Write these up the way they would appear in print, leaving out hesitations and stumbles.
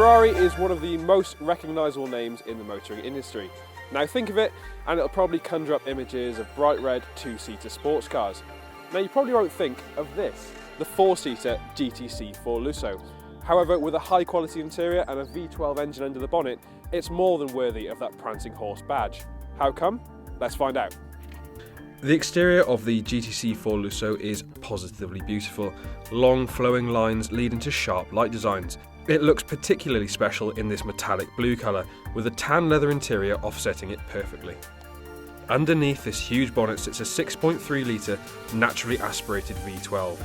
Ferrari is one of the most recognisable names in the motoring industry. Now think of it and it'll probably conjure up images of bright red two-seater sports cars. Now you probably won't think of this, the four-seater GTC4 Lusso. However, with a high quality interior and a V12 engine under the bonnet, it's more than worthy of that prancing horse badge. How come? Let's find out. The exterior of the GTC4 Lusso is positively beautiful. Long flowing lines lead into sharp light designs. It looks particularly special in this metallic blue colour, with a tan leather interior offsetting it perfectly. Underneath this huge bonnet sits a 6.3 litre naturally aspirated V12.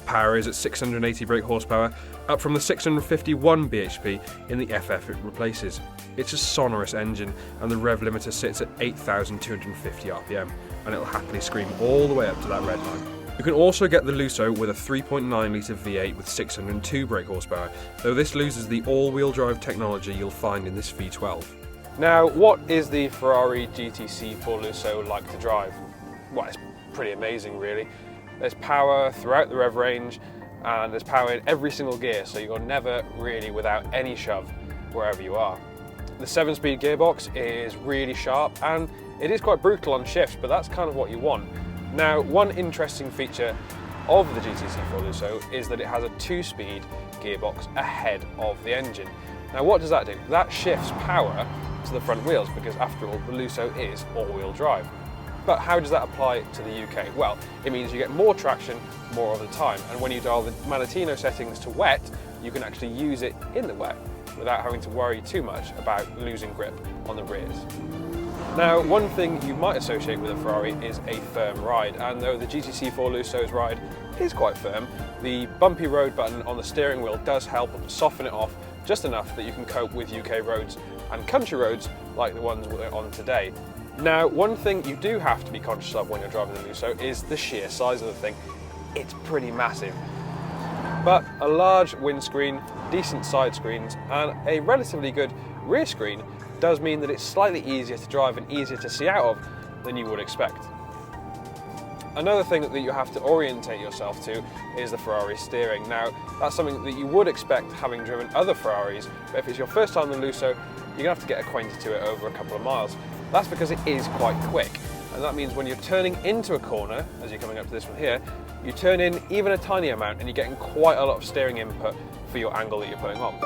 Power is at 680 brake horsepower, up from the 651 bhp in the FF it replaces. It's a sonorous engine and the rev limiter sits at 8,250 RPM, and it'll happily scream all the way up to that red line. You can also get the Lusso with a 3.9 litre V8 with 602 brake horsepower, though this loses the all-wheel drive technology you'll find in this V12. Now, what is the Ferrari GTC4 Lusso like to drive? Well, it's pretty amazing really. There's power throughout the rev range and there's power in every single gear, so you're never really without any shove wherever you are. The 7-speed gearbox is really sharp and it is quite brutal on shifts, but that's kind of what you want. Now, one interesting feature of the GTC4 Lusso is that it has a 2-speed gearbox ahead of the engine. Now what does that do? That shifts power to the front wheels because after all the Lusso is all-wheel drive. But how does that apply to the UK? Well, it means you get more traction more of the time, and when you dial the Manettino settings to wet, you can actually use it in the wet without having to worry too much about losing grip on the rears. Now, one thing you might associate with a Ferrari is a firm ride, and though the GTC4 Lusso's ride is quite firm, the bumpy road button on the steering wheel does help soften it off just enough that you can cope with UK roads and country roads like the ones we're on today. Now, one thing you do have to be conscious of when you're driving the Lusso is the sheer size of the thing. It's pretty massive. But a large windscreen, decent side screens, and a relatively good rear screen does mean that it's slightly easier to drive and easier to see out of than you would expect. Another thing that you have to orientate yourself to is the Ferrari steering. Now, that's something that you would expect having driven other Ferraris, but if it's your first time on the Lusso, you're going to have to get acquainted to it over a couple of miles. That's because it is quite quick, and that means when you're turning into a corner, as you're coming up to this one here, you turn in even a tiny amount and you're getting quite a lot of steering input for your angle that you're putting on.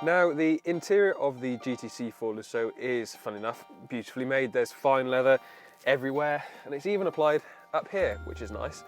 Now, the interior of the GTC4 Lusso is, fun enough, beautifully made. There's fine leather everywhere, and it's even applied up here, which is nice.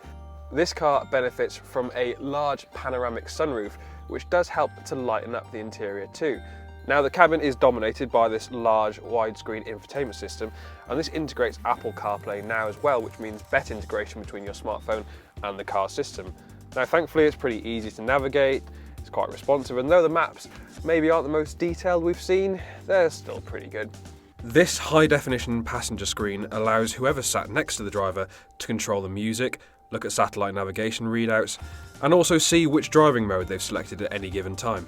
This car benefits from a large panoramic sunroof, which does help to lighten up the interior too. Now, the cabin is dominated by this large widescreen infotainment system, and this integrates Apple CarPlay now as well, which means better integration between your smartphone and the car system. Now, thankfully, it's pretty easy to navigate, it's quite responsive, and though the maps maybe aren't the most detailed we've seen, they're still pretty good. This high-definition passenger screen allows whoever sat next to the driver to control the music, look at satellite navigation readouts, and also see which driving mode they've selected at any given time.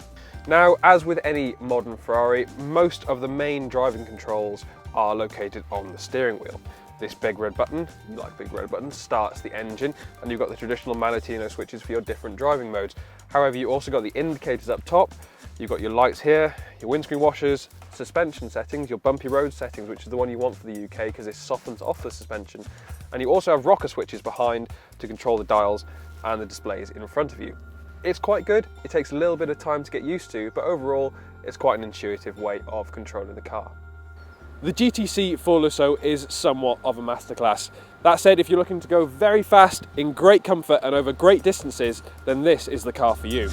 Now, as with any modern Ferrari, most of the main driving controls are located on the steering wheel. This big red button, you like big red buttons, starts the engine, and you've got the traditional Manettino switches for your different driving modes. However, you also got the indicators up top, you've got your lights here, your windscreen washers, suspension settings, your bumpy road settings, which is the one you want for the UK because it softens off the suspension, and you also have rocker switches behind to control the dials and the displays in front of you. It's quite good, it takes a little bit of time to get used to, but overall it's quite an intuitive way of controlling the car. The GTC4 Lusso is somewhat of a masterclass. That said, if you're looking to go very fast, in great comfort and over great distances, then this is the car for you.